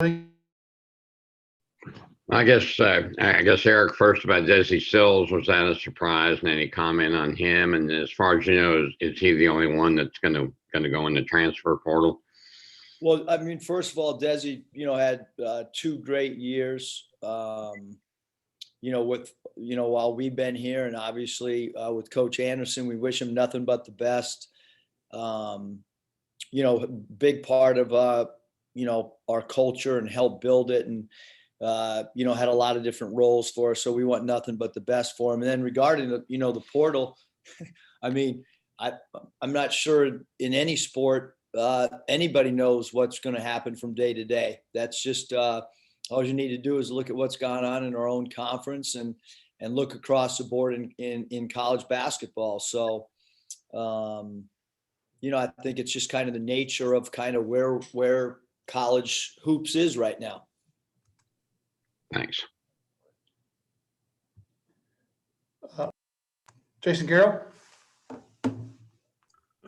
I guess Eric, first about Desi Sills, was that a surprise? And any comment on him? And as far as you know, is he the only one that's gonna go in the transfer portal? Well, I mean, first of all, Desi, had 2 great years. With while we've been here, and obviously with Coach Anderson, we wish him nothing but the best. Um, Big part of our culture and helped build it, and had a lot of different roles for us. So we want nothing but the best for him. And then regarding the portal, I mean, I'm not sure in any sport anybody knows what's going to happen from day to day. That's just all you need to do is look at what's gone on in our own conference and look across the board in college basketball. So I think it's just kind of the nature of kind of where college hoops is right now. Thanks. Jason Garrow.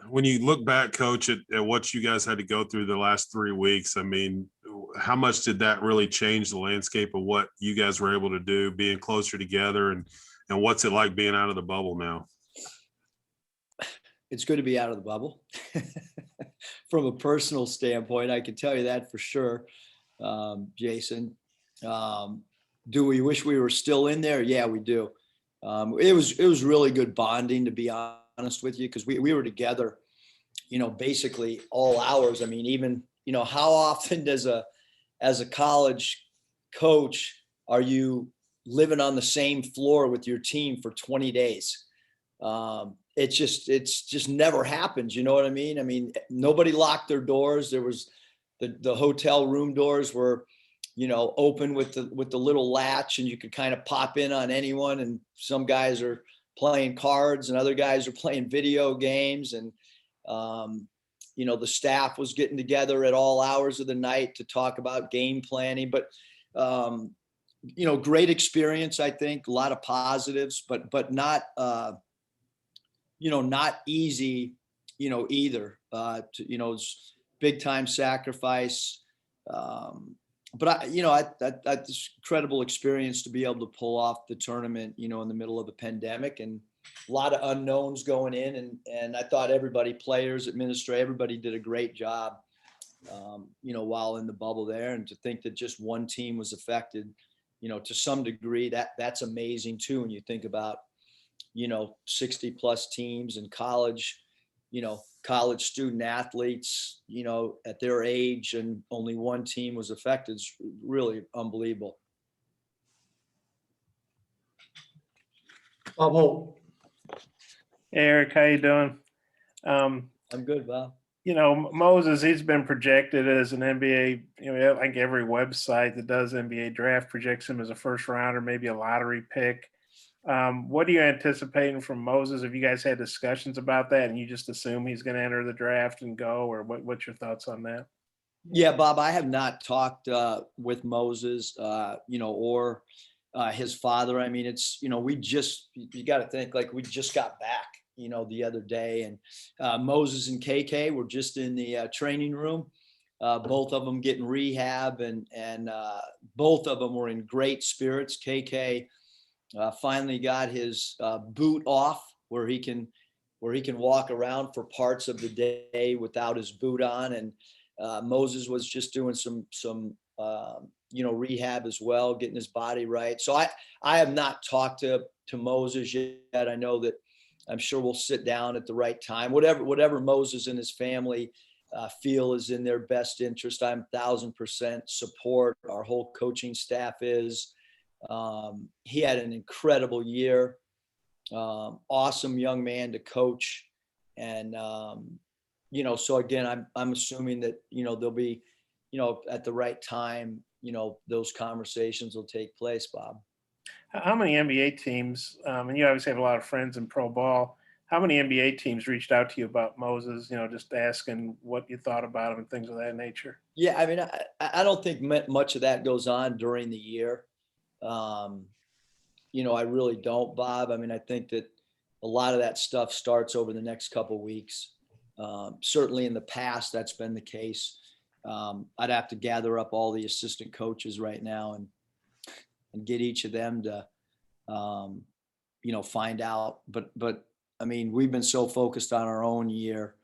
When you look back, Coach, at what you guys had to go through the last 3 weeks, I mean, how much did that really change the landscape of what you guys were able to do, being closer together, and what's it like being out of the bubble now? It's good to be out of the bubble. From a personal standpoint, I can tell you that for sure, Jason. Do we wish we were still in there? Yeah, we do. It was really good bonding, to be honest with you, because we were together, basically all hours. I mean, even, how often as a college coach are you living on the same floor with your team for 20 days? It's just never happens. You know what I mean? I mean, nobody locked their doors. There was the hotel room doors were, open with the little latch, and you could kind of pop in on anyone. And some guys are playing cards and other guys are playing video games. And, the staff was getting together at all hours of the night to talk about game planning. But, great experience, I think, a lot of positives, but not, not easy, either. It's big time sacrifice. But I this incredible experience to be able to pull off the tournament, in the middle of the pandemic, and a lot of unknowns going in. And I thought everybody, players, administrators, everybody did a great job, while in the bubble there. And to think that just one team was affected, to some degree, that's amazing too. When you think about, 60 plus teams in college, college student athletes, at their age, and only one team was affected. It's really unbelievable. Bob Holt. Hey, Eric, how you doing? I'm good, Bob. Moses, he's been projected as an NBA, I think every website that does NBA draft projects him as a first rounder, maybe a lottery pick. What are you anticipating from Moses? Have you guys had discussions about that, and you just assume he's going to enter the draft and go, or what's your thoughts on that? Yeah, Bob, I have not talked with Moses, or his father. I mean, it's, you got to think, like, we just got back, the other day, and Moses and KK were just in the training room, both of them getting rehab, and both of them were in great spirits. KK finally got his boot off, where he can walk around for parts of the day without his boot on. And Moses was just doing some rehab as well, getting his body right. So I have not talked to Moses yet. I know that I'm sure we'll sit down at the right time. Whatever Moses and his family feel is in their best interest, I'm 1,000% support. Our whole coaching staff is. He had an incredible year. Awesome young man to coach. And, so again, I'm assuming that, there'll be, at the right time, those conversations will take place, Bob. How many NBA teams, and you obviously have a lot of friends in pro ball, how many NBA teams reached out to you about Moses, just asking what you thought about him and things of that nature? Yeah, I mean, I don't think much of that goes on during the year. I really don't, Bob. I mean, I think that a lot of that stuff starts over the next couple of weeks. Certainly in the past, that's been the case. I'd have to gather up all the assistant coaches right now and get each of them to, find out. But I mean, we've been so focused on our own year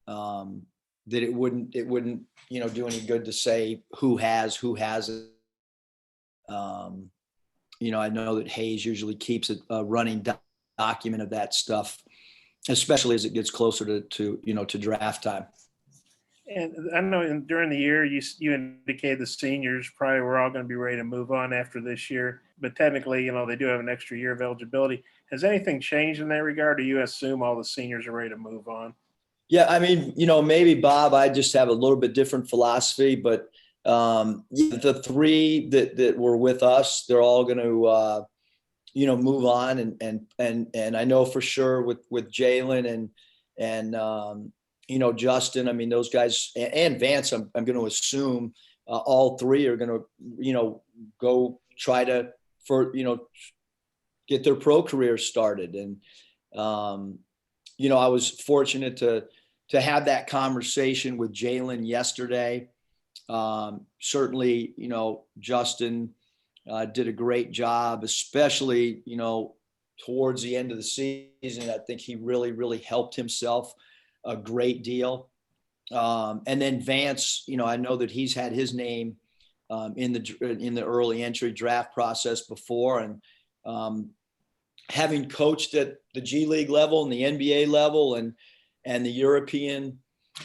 that it wouldn't, do any good to say who hasn't. I know that Hayes usually keeps a running document of that stuff, especially as it gets closer to draft time. And I know during the year, you indicated the seniors probably were all going to be ready to move on after this year. But technically, they do have an extra year of eligibility. Has anything changed in that regard? Or you assume all the seniors are ready to move on? Yeah, I mean, maybe Bob, I just have a little bit different philosophy, but the three that were with us, they're all going to, move on. And I know for sure with Jalen and Justin, I mean, those guys and Vance, I'm going to assume all three are going to, go try to, get their pro careers started. And, I was fortunate to have that conversation with Jalen yesterday. Certainly, Justin did a great job, especially, towards the end of the season. I think he really, really helped himself a great deal. And then Vance, I know that he's had his name in the early entry draft process before, and having coached at the G League level and the NBA level and the European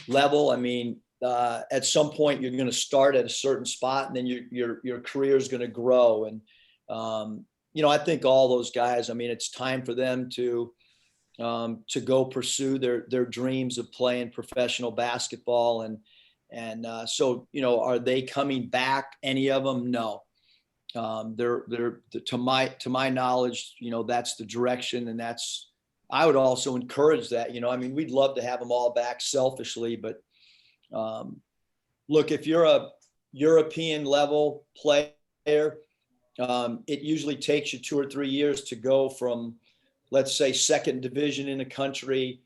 level, I mean, at some point you're going to start at a certain spot, and then your career is going to grow. And I think all those guys, I mean, it's time for them to go pursue their dreams of playing professional basketball. And so, are they coming back? Any of them? No. They're to my knowledge, that's the direction. And I would also encourage that, I mean, we'd love to have them all back selfishly, but look, if you're a European level player, it usually takes you 2 or 3 years to go from, let's say, second division in a country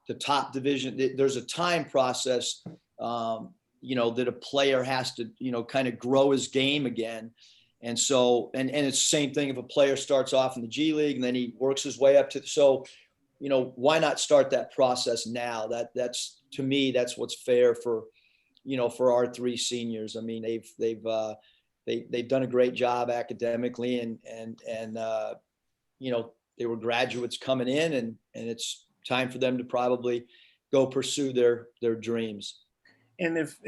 to top division. There's a time process, that a player has to, kind of grow his game again. And so, and it's the same thing if a player starts off in the G League and then he works his way up so, why not start that process now? That's to me, that's what's fair for our three seniors. I mean, they've done a great job academically, and they were graduates coming in, and it's time for them to probably go pursue their dreams. And if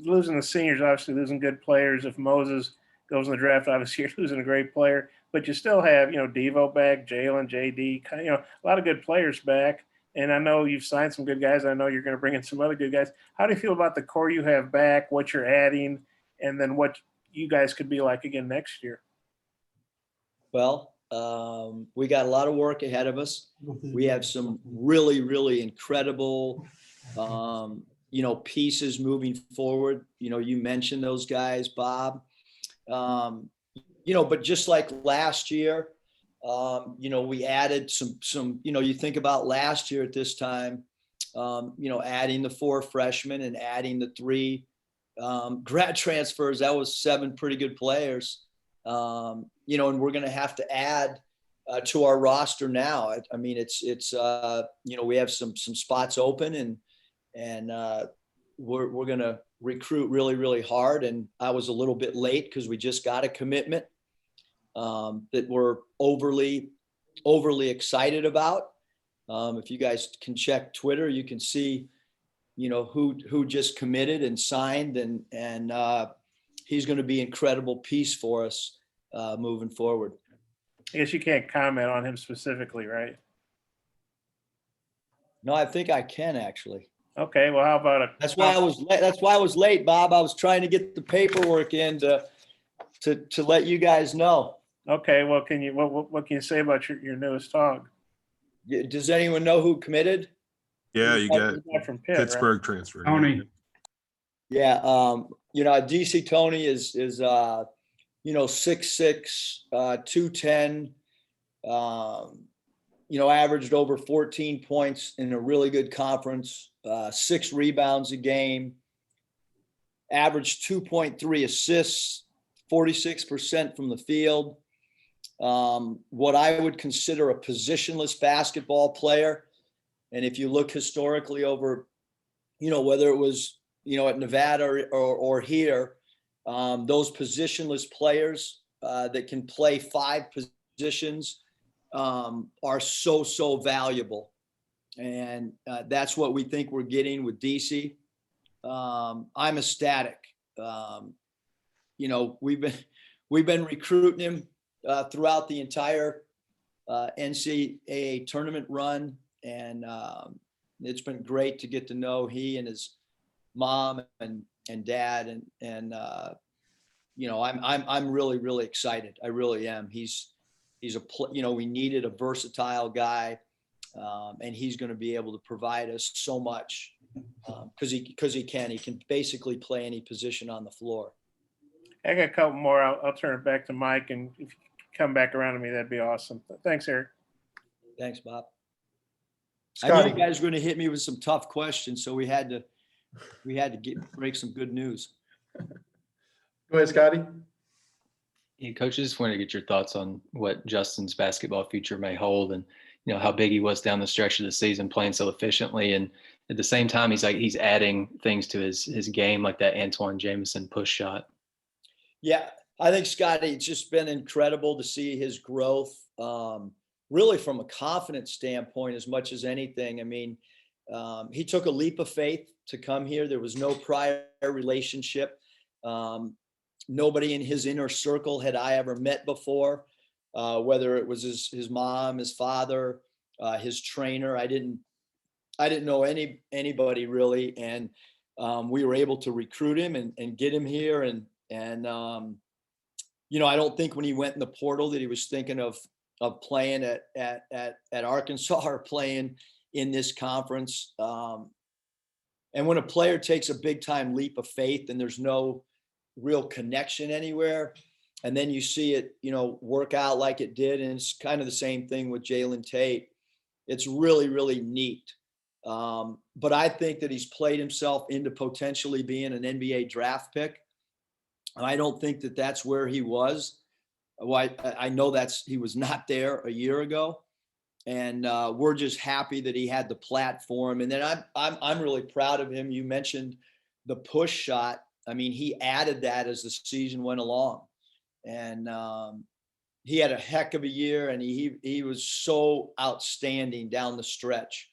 losing the seniors, obviously losing good players. If Moses goes in the draft, obviously you're losing a great player, but you still have, Devo back, Jalen, JD, a lot of good players back. And I know you've signed some good guys. I know you're going to bring in some other good guys. How do you feel about the core you have back, what you're adding, and then what you guys could be like again next year? Well, we got a lot of work ahead of us. We have some really, really incredible, pieces moving forward. You mentioned those guys, Bob. But just like last year, we added some, you think about last year at this time, adding the 4 freshmen and adding the 3 grad transfers. That was 7 pretty good players. And we're going to have to add to our roster now. I mean, it's we have some spots open, and we're going to recruit really, really hard. And I was a little bit late because we just got a commitment that we're overly excited about. If you guys can check Twitter, you can see, who just committed and signed, and he's going to be an incredible piece for us moving forward. I guess you can't comment on him specifically, right? No, I think I can actually. Okay, well, how about That's why I was late, Bob. I was trying to get the paperwork in to let you guys know. Okay, well, what can you say about your newest dog? Does anyone know who committed? Yeah, you got from Pitt, Pittsburgh right? transfer. Tony. Yeah, DC Tony is 6'6", 210. Averaged over 14 points in a really good conference, 6 rebounds a game. averaged 2.3 assists, 46% from the field. What I would consider a positionless basketball player. And if you look historically over, whether it was, at Nevada or here, those positionless players that can play 5 positions are so valuable. And that's what we think we're getting with DC. I'm ecstatic. We've been recruiting him throughout the entire NCAA tournament run, and it's been great to get to know he and his mom and dad, and I'm really excited. I really am. He's we needed a versatile guy, and he's going to be able to provide us so much because he can basically play any position on the floor. I got a couple more. I'll turn it back to Mike, and if you come back around to me, that'd be awesome. Thanks, Eric. Thanks, Bob. Scotty. I knew you guys were going to hit me with some tough questions, so we had to break some good news. Go ahead, Scotty. Yeah, Coach, I just wanted to get your thoughts on what Justin's basketball future may hold, and how big he was down the stretch of the season, playing so efficiently, and at the same time he's adding things to his game, like that Antoine Jamison push shot. Yeah, I think, Scotty, it's just been incredible to see his growth, really from a confidence standpoint as much as anything. I mean, he took a leap of faith to come here. There was no prior relationship. Nobody in his inner circle had I ever met before, whether it was his mom, his father, his trainer. I didn't know anybody really. And we were able to recruit him and get him here. And I don't think when he went in the portal that he was thinking of playing at Arkansas or playing in this conference. And when a player takes a big time leap of faith and there's no real connection anywhere, and then you see it, work out like it did, and it's kind of the same thing with Jalen Tate. It's really neat. But I think that he's played himself into potentially being an NBA draft pick. And I don't think that that's where he was. Well, I know he was not there a year ago, and we're just happy that he had the platform. And then I'm really proud of him. You mentioned the push shot. I mean, he added that as the season went along, and he had a heck of a year, and he was so outstanding down the stretch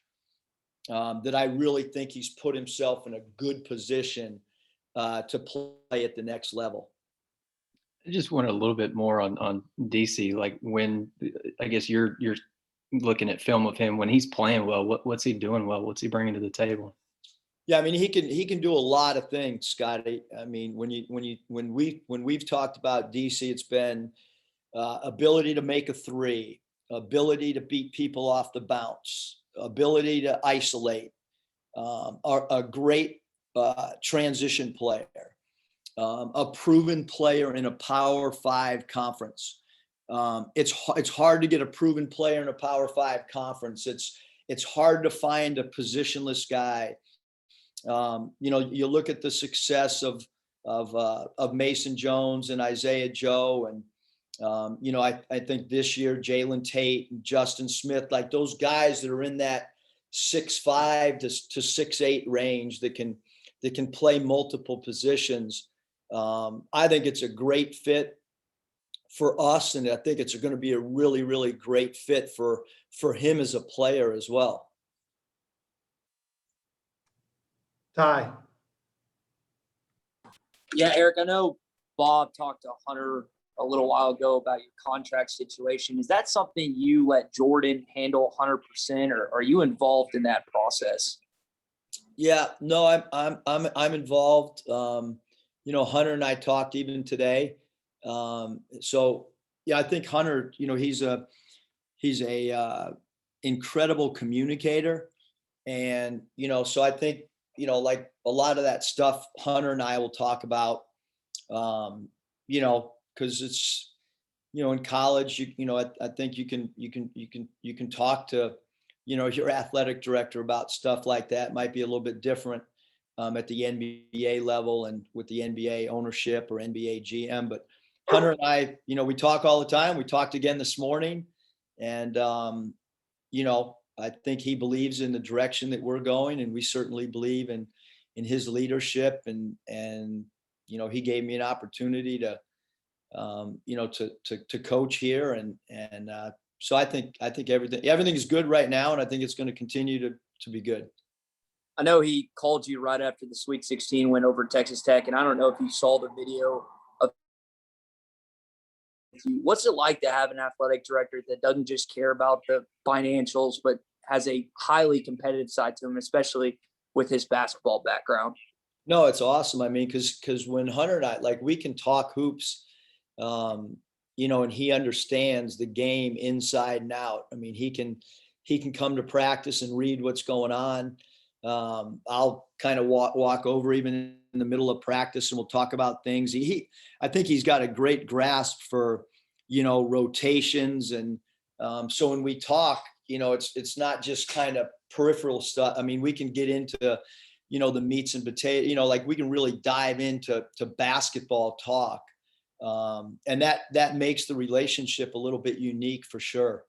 that I really think he's put himself in a good position to play at the next level. I just wanted a little bit more on DC. Like, when I guess you're looking at film of him when he's playing well, what's he doing well? What's he bringing to the table? Yeah, I mean, he can do a lot of things, Scotty. I mean, when we've talked about DC, it's been ability to make a three, ability to beat people off the bounce, ability to isolate, a great transition player, a proven player in a Power 5 conference. It's hard to get a proven player in a Power 5 conference. It's hard to find a positionless guy. You look at the success of Mason Jones and Isaiah Joe, and I think this year Jalen Tate and Justin Smith, like those guys that are in that 6'5" to 6'8" range that can play multiple positions. I think it's a great fit for us, and I think it's going to be a really great fit for him as a player as well. Ty. Yeah, Eric, I know Bob talked to Hunter a little while ago about your contract situation. Is that something you let Jordan handle 100%, or are you involved in that process? Yeah, no, I'm involved. Hunter and I talked even today. So yeah, I think Hunter, he's a incredible communicator, and so I think like a lot of that stuff Hunter and I will talk about, because it's in college, I think you can talk to your athletic director about stuff like that. It might be a little bit different at the NBA level and with the NBA ownership or NBA GM. But Hunter and I, we talk all the time. We talked again this morning, and I think he believes in the direction that we're going, and we certainly believe in his leadership. And he gave me an opportunity to coach here, and so I think everything is good right now, and I think it's going to continue to be good. I know he called you right after the Sweet 16 win over Texas Tech, and I don't know if you saw the video of you. What's it like to have an athletic director that doesn't just care about the financials, but has a highly competitive side to him, especially with his basketball background? No, it's awesome. I mean, because when Hunter and I, like, we can talk hoops, and he understands the game inside and out. I mean, he can come to practice and read what's going on. I'll kind of walk over even in the middle of practice, and we'll talk about things. I think he's got a great grasp for, rotations. And so when we talk, it's not just kind of peripheral stuff. I mean, we can get into, the meats and potatoes, like we can really dive into basketball talk. And that makes the relationship a little bit unique for sure.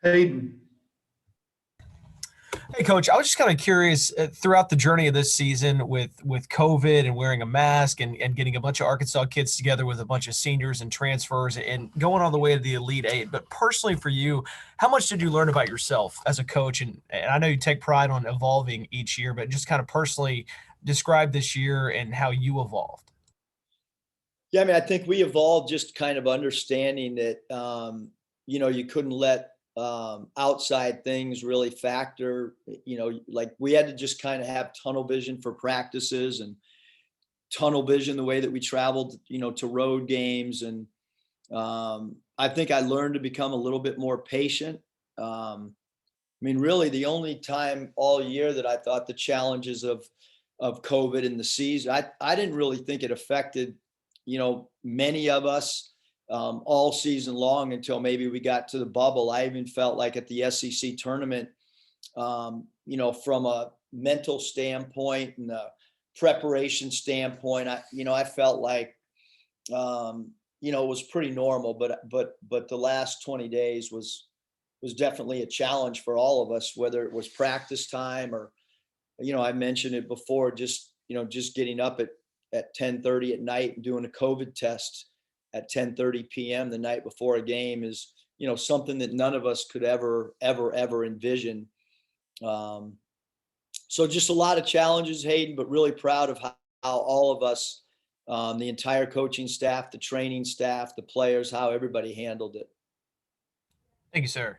Hayden. Hey, Coach, I was just kind of curious throughout the journey of this season with COVID and wearing a mask and getting a bunch of Arkansas kids together with a bunch of seniors and transfers and going all the way to the Elite Eight. But personally for you, how much did you learn about yourself as a coach? And I know you take pride on evolving each year, but just kind of personally describe this year and how you evolved. Yeah, I mean, I think we evolved just kind of understanding that, you couldn't let outside things really factor, like we had to just kind of have tunnel vision for practices and tunnel vision the way that we traveled, to road games. And I think I learned to become a little bit more patient. I mean, really the only time all year that I thought the challenges of COVID in the season, I didn't really think it affected, many of us all season long until maybe we got to the bubble. I even felt like at the SEC tournament, from a mental standpoint and a preparation standpoint, I felt like, it was pretty normal, but the last 20 days was definitely a challenge for all of us, whether it was practice time or, I mentioned it before, just getting up at 10:30 at night and doing a COVID test at 10:30 p.m. the night before a game is, something that none of us could ever envision. So just a lot of challenges, Hayden, but really proud of how all of us, the entire coaching staff, the training staff, the players, how everybody handled it. Thank you, sir.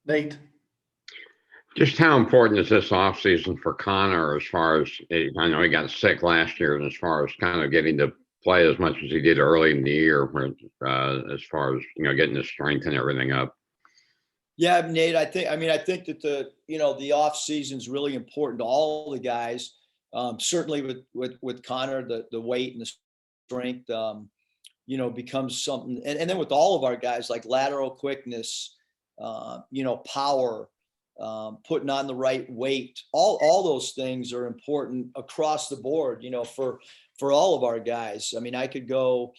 Nate. Just how important is this offseason for Connor as far as, I know he got sick last year, and as far as kind of getting to play as much as he did early in the year, as far as, getting his strength and everything up? Yeah, Nate, I think that the off season is really important to all the guys. Certainly with Connor, the weight and the strength, becomes something. And then with all of our guys, like lateral quickness, power, putting on the right weight, all those things are important across the board, for all of our guys. I mean, I could go,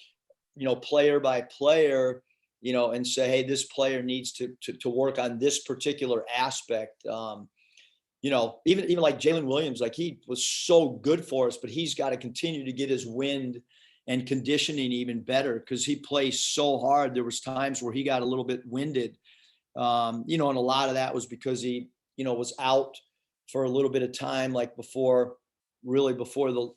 player by player, and say, hey, this player needs to work on this particular aspect. Even like Jalen Williams, like he was so good for us, but he's got to continue to get his wind and conditioning even better because he plays so hard. There was times where he got a little bit winded, and a lot of that was because he, was out for a little bit of time, like before the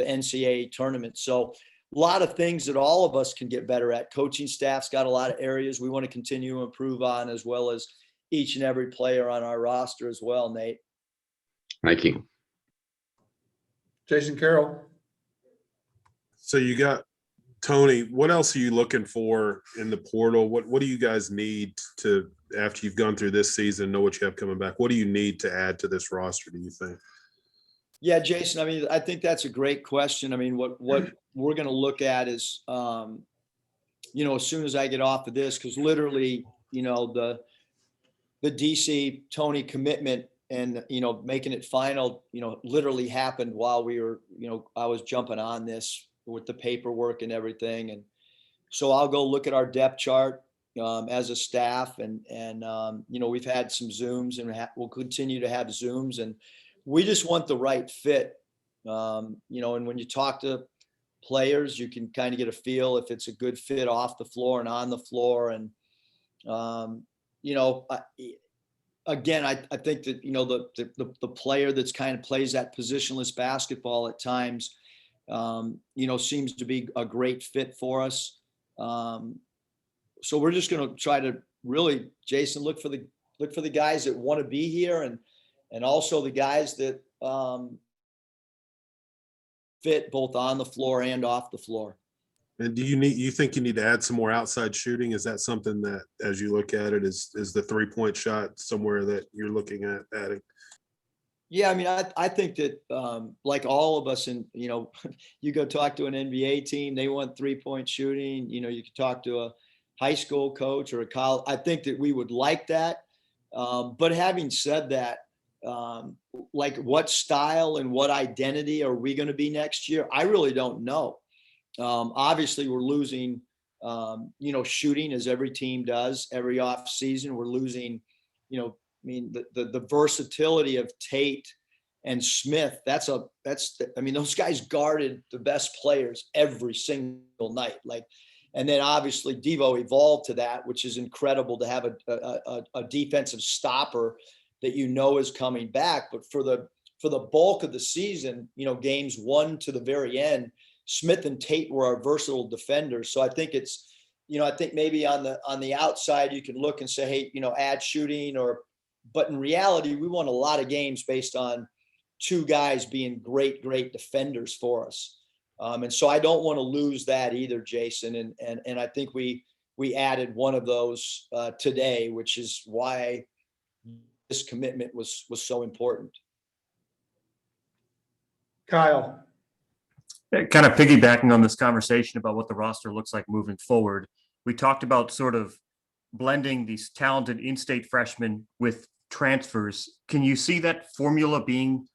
NCAA tournament. So a lot of things that all of us can get better at. Coaching staff's got a lot of areas we want to continue to improve on, as well as each and every player on our roster as well, Nate. Thank you. Jason Carroll. So you got Tony. What else are you looking for in the portal? What do you guys need to, after you've gone through this season, know what you have coming back? What do you need to add to this roster, do you think? Yeah, Jason, I mean, I think that's a great question. I mean, what we're going to look at is, as soon as I get off of this, because literally, the the DC Tony commitment and, making it final, literally happened while we were, I was jumping on this with the paperwork and everything. And so I'll go look at our depth chart as a staff, and we've had some Zooms, and we'll continue to have Zooms, and we just want the right fit. And when you talk to players, you can kind of get a feel if it's a good fit off the floor and on the floor. And, again, I think that, the player that's kind of plays that positionless basketball at times, seems to be a great fit for us. So we're just going to try to really, Jason, look for the guys that want to be here, and also the guys that fit both on the floor and off the floor. And do you think you need to add some more outside shooting? Is that something that, as you look at it, is the 3-point shot somewhere that you're looking at adding? Yeah, I mean, I think that like all of us, and you go talk to an NBA team, they want 3-point shooting. You could talk to a high school coach or a college. I think that we would like that. But having said that, like what style and what identity are we going to be next year? I really don't know. Obviously, we're losing, shooting, as every team does every off season. We're losing, the versatility of Tate and Smith. Those guys guarded the best players every single night. And then obviously Devo evolved to that, which is incredible to have a defensive stopper that is coming back. But for the bulk of the season, games 1 to the very end, Smith and Tate were our versatile defenders. So I think it's, I think maybe on the outside you can look and say, hey, add shooting, but in reality, we won a lot of games based on 2 guys being great defenders for us. And so I don't want to lose that either, Jason. And I think we added one of those today, which is why this commitment was so important. Kyle. Kind of piggybacking on this conversation about what the roster looks like moving forward, we talked about sort of blending these talented in-state freshmen with transfers. Can you see that formula being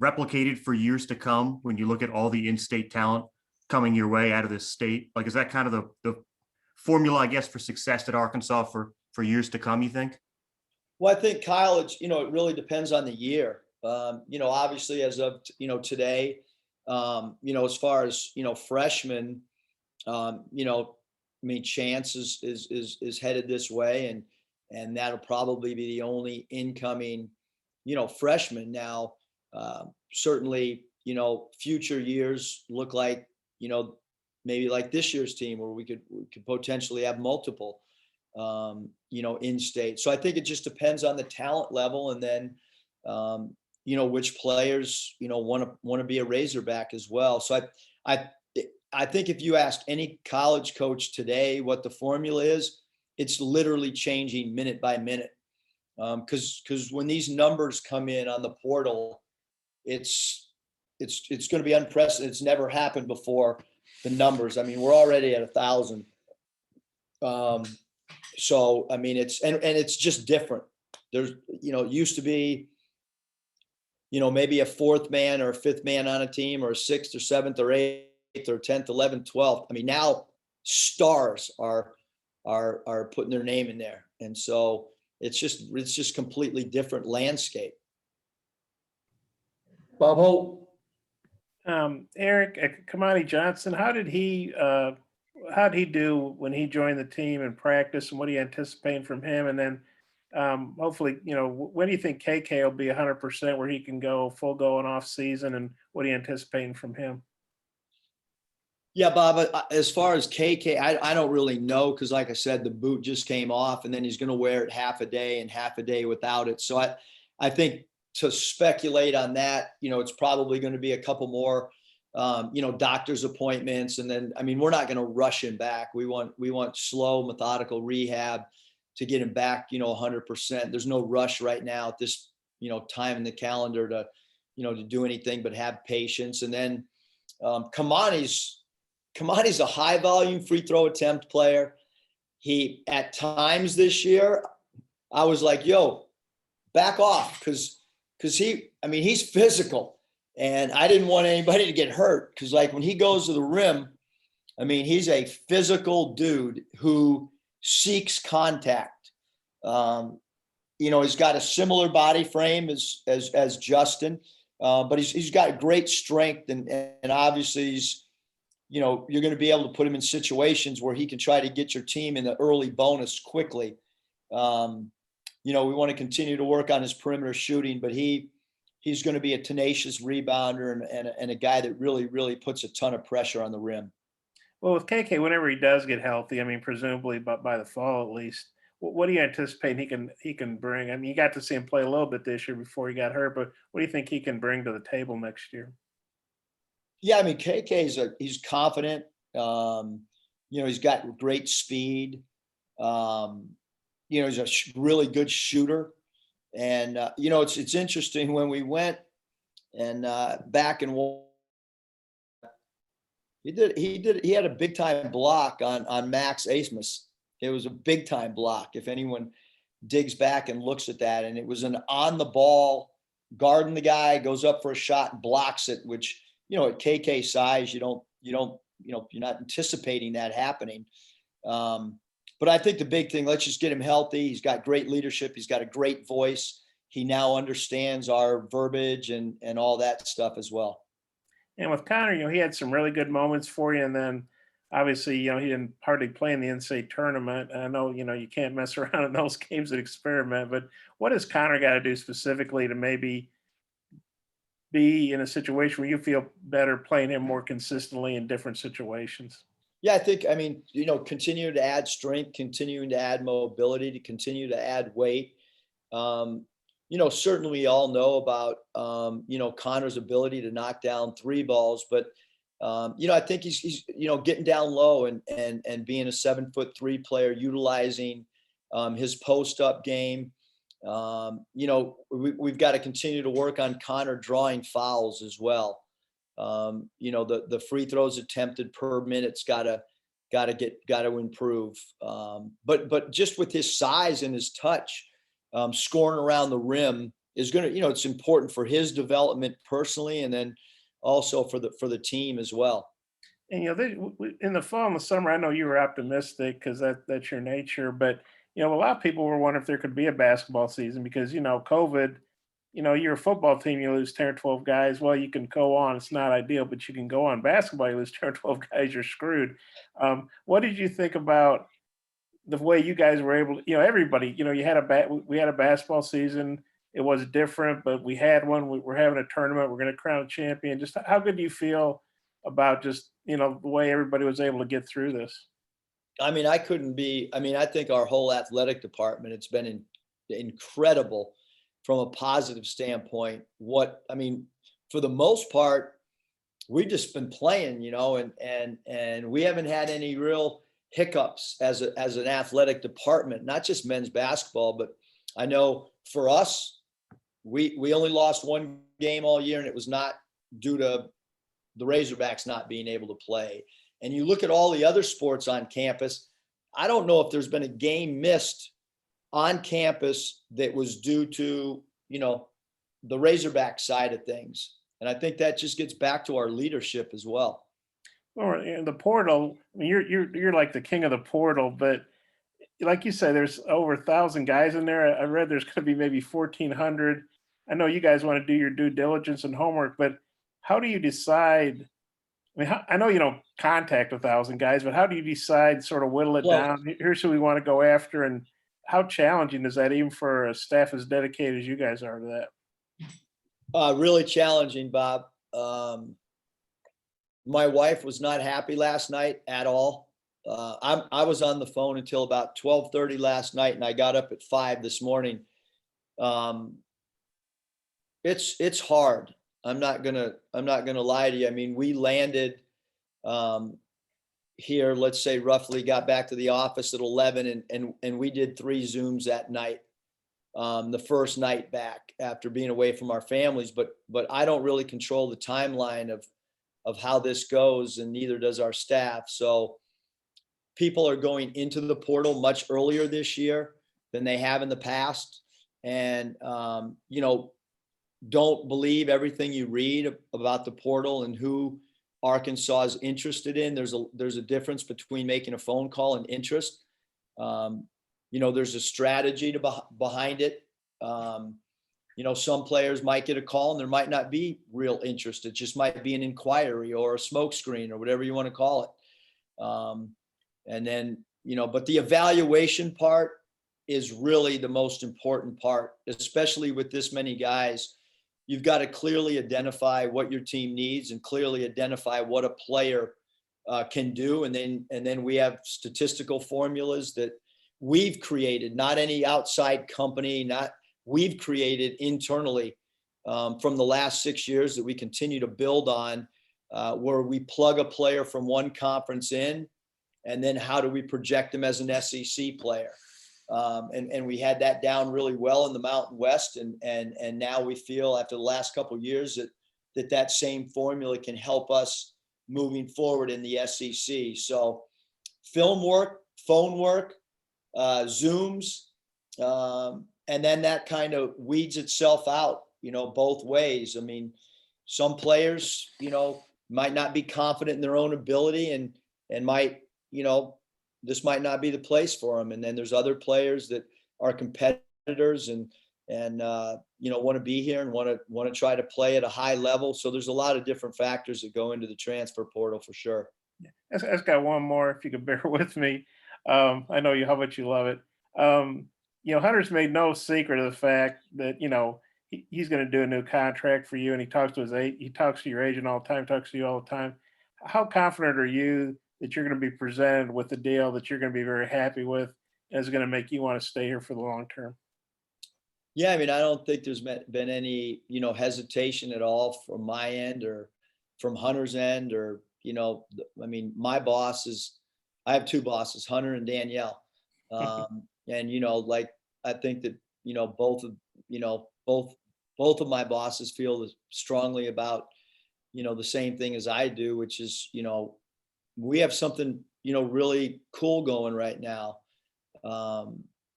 replicated for years to come when you look at all the in-state talent coming your way out of this state? Like, is that kind of the formula, I guess, for success at Arkansas for years to come, you think? Well, I think, Kyle, it's, it really depends on the year. Obviously as of, today, as far as, freshmen, Chance is headed this way, and that'll probably be the only incoming, freshman. Now, certainly, future years look like, maybe like this year's team, where we could potentially have multiple, in state. So I think it just depends on the talent level, and then, which players, want to be a Razorback as well. So I think if you ask any college coach today what the formula is, it's literally changing minute by minute. Because when these numbers come in on the portal, it's going to be unprecedented. It's never happened before. The numbers, we're already at 1,000. So, it's just different. There's, it used to be, maybe a 4th man or a 5th man on a team, or a 6th or 7th or 8th or 10th, 11th, 12th. Now stars are putting their name in there. And so it's just completely different landscape. Bob Holt. Eric, Kamani Johnson, how did he do when he joined the team in practice, and what are you anticipating from him? And then hopefully, when do you think KK will be 100% where he can go full go and off season, and what are you anticipating from him? Yeah, Bob, as far as KK, I don't really know, because like I said, the boot just came off, and then he's going to wear it half a day and half a day without it. So I think to speculate on that, it's probably going to be a couple more, doctor's appointments. And then, we're not going to rush him back. We want slow, methodical rehab to get him back, 100%. There's no rush right now at this, time in the calendar to do anything but have patience. And then Kamani's a high volume free throw attempt player. He, at times this year, I was like, yo, back off. Cause he's physical and I didn't want anybody to get hurt. Cause like when he goes to the rim, I mean, he's a physical dude who seeks contact. He's got a similar body frame as Justin, but he's got great strength and obviously you're going to be able to put him in situations where he can try to get your team in the early bonus quickly. We want to continue to work on his perimeter shooting, but he's going to be a tenacious rebounder and a guy that really, really puts a ton of pressure on the rim. Well, with KK, whenever he does get healthy, I mean, presumably by the fall at least, what do you anticipate he can bring? I mean, you got to see him play a little bit this year before he got hurt, but what do you think he can bring to the table next year? Yeah, I mean, he's confident. He's got great speed. He's a really good shooter. And, it's interesting when we went and back and he had a big time block on Max Asmus. It was a big time block. If anyone digs back and looks at that, and it was an on the ball guarding the guy, goes up for a shot, blocks it, which, at KK size, you're not anticipating that happening. But I think the big thing, let's just get him healthy. He's got great leadership. He's got a great voice. He now understands our verbiage and all that stuff as well. And with Connor, he had some really good moments for you. And then obviously, he didn't hardly play in the NCAA tournament. And I know, you can't mess around in those games and experiment, but what has Connor got to do specifically to maybe be in a situation where you feel better playing him more consistently in different situations? Yeah, I think, continue to add strength, continuing to add mobility, to continue to add weight. Certainly we all know about, Connor's ability to knock down three balls, but, I think he's getting down low and being a 7'3" player, utilizing his post up game. We've got to continue to work on Connor drawing fouls as well. The free throws attempted per minute's got to improve. But just with his size and his touch, scoring around the rim is going to, it's important for his development personally, and then also for the team as well. And, in the fall and the summer, I know you were optimistic because that's your nature, but, a lot of people were wondering if there could be a basketball season because, COVID, you're a football team, you lose 10 or 12 guys. Well, you can go on. It's not ideal, but you can go on. Basketball, you lose 10 or 12 guys, you're screwed. What did you think about the way you guys were able to, everybody, we had a basketball season. It was different, but we had one. We're having a tournament. We're going to crown a champion. Just how good do you feel about just, the way everybody was able to get through this? I think our whole athletic department, it's been incredible from a positive standpoint. For the most part, we've just been playing, and we haven't had any real hiccups as an athletic department, not just men's basketball, but I know for us, we only lost one game all year, and it was not due to the Razorbacks not being able to play. And you look at all the other sports on campus, I don't know if there's been a game missed on campus that was due to, the Razorback side of things. And I think that just gets back to our leadership as well. Well, in the portal, you're like the king of the portal, but like you said, there's over 1,000 guys in there. I read there's going to be maybe 1,400. I know you guys want to do your due diligence and homework, but how do you decide? I know you don't contact 1,000 guys, but how do you decide, sort of whittle it down? Here's who we want to go after. And how challenging is that, even for a staff as dedicated as you guys are to that? Really challenging, Bob. My wife was not happy last night at all. I was on the phone until about 12:30 last night, and I got up at 5 this morning. It's hard. I'm not gonna lie to you. We landed here, let's say roughly got back to the office at 11, and we did 3 Zooms that night. The first night back after being away from our families, but I don't really control the timeline of how this goes, and neither does our staff. So people are going into the portal much earlier this year. than they have in the past. And, don't believe everything you read about the portal and who Arkansas is interested in. There's a difference between making a phone call and interest. There's a strategy behind it. Some players might get a call and there might not be real interest. It just might be an inquiry or a smokescreen or whatever you want to call it. And then, but the evaluation part is really the most important part, especially with this many guys. You've got to clearly identify what your team needs and clearly identify what a player can do. And then we have statistical formulas that we've created, not any outside company, we've created internally from the last 6 years that we continue to build on, where we plug a player from one conference in, and then how do we project them as an SEC player? And we had that down really well in the Mountain West. And now we feel after the last couple of years that same formula can help us moving forward in the SEC. So film work, phone work, Zooms, and then that kind of weeds itself out, both ways. I mean, some players, might not be confident in their own ability and might, this might not be the place for them. And then there's other players that are competitors and want to be here and want to try to play at a high level. So there's a lot of different factors that go into the transfer portal for sure. I've got one more, if you could bear with me. I know how much you love it. Hunter's made no secret of the fact that, he's going to do a new contract for you, and he talks to your agent all the time, talks to you all the time. How confident are you that you're going to be presented with a deal that you're going to be very happy with and is going to make you want to stay here for the long term? Yeah, I mean, I don't think there's been any, hesitation at all from my end or from Hunter's end or, my bosses, I have two bosses, Hunter and Danielle. And, I think that, both of my bosses feel strongly about, the same thing as I do, which is, we have something, really cool going right now.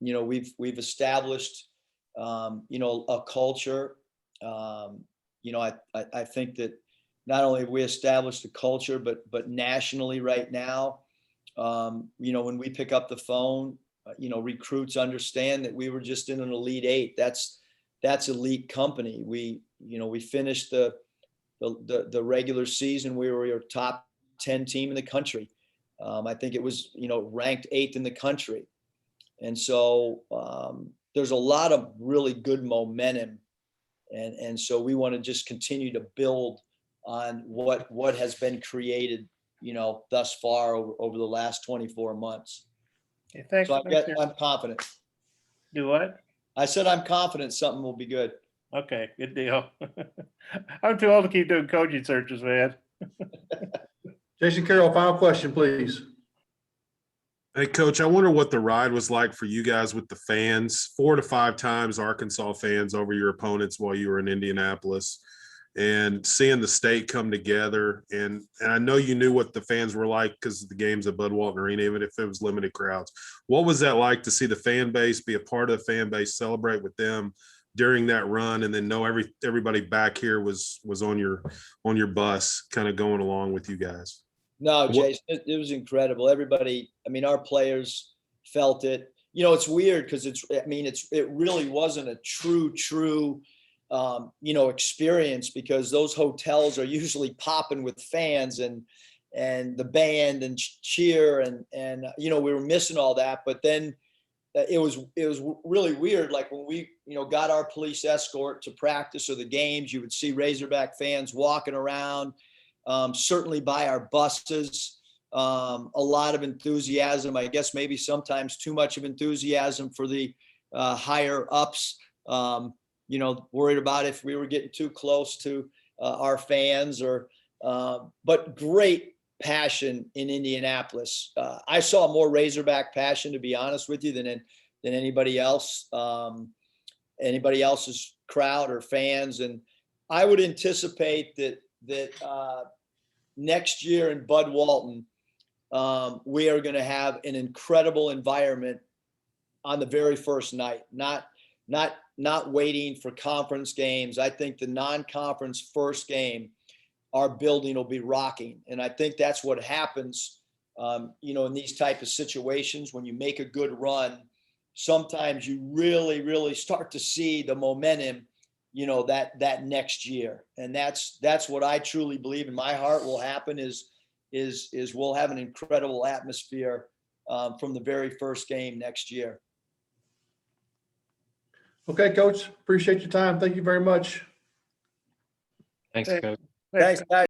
We've established, a culture. I think that not only have we established a culture, but nationally right now, when we pick up the phone, recruits understand that we were just in an Elite Eight. That's elite company. We finished the regular season. We were a top 10 team in the country. I think it was, ranked 8th in the country. And so there's a lot of really good momentum. And so we want to just continue to build on what has been created, thus far over the last 24 months. Okay, thanks. So I'm confident. Do what? I said I'm confident something will be good. Okay, good deal. I'm too old to keep doing coaching searches, man. Jason Carroll, final question, please. Hey, Coach, I wonder what the ride was like for you guys with the fans, 4 to 5 times Arkansas fans over your opponents while you were in Indianapolis, and seeing the state come together. And I know you knew what the fans were like because of the games at Bud Walton Arena, even if it was limited crowds. What was that like to see the fan base, be a part of the fan base, celebrate with them during that run, and then know everybody back here was on your bus kind of going along with you guys? No, Jason, it was incredible. Everybody, our players felt it. It's weird because it really wasn't a true, experience, because those hotels are usually popping with fans and the band and cheer and we were missing all that. But then it was really weird. Like when we, got our police escort to practice or the games, you would see Razorback fans walking around. Certainly by our buses, a lot of enthusiasm. I guess maybe sometimes too much of enthusiasm for the higher ups. Worried about if we were getting too close to our fans but great passion in Indianapolis. I saw more Razorback passion, to be honest with you, than anybody else, anybody else's crowd or fans. And I would anticipate that next year in Bud Walton, we are going to have an incredible environment on the very first night, not waiting for conference games. I think the non-conference first game, our building will be rocking. And I think that's what happens, in these type of situations. When you make a good run, sometimes you really, really start to see the momentum, that next year. And that's what I truly believe in my heart will happen is we'll have an incredible atmosphere from the very first game next year. Okay, Coach, appreciate your time. Thank you very much. Thanks, Hey. Coach. Thanks, guys.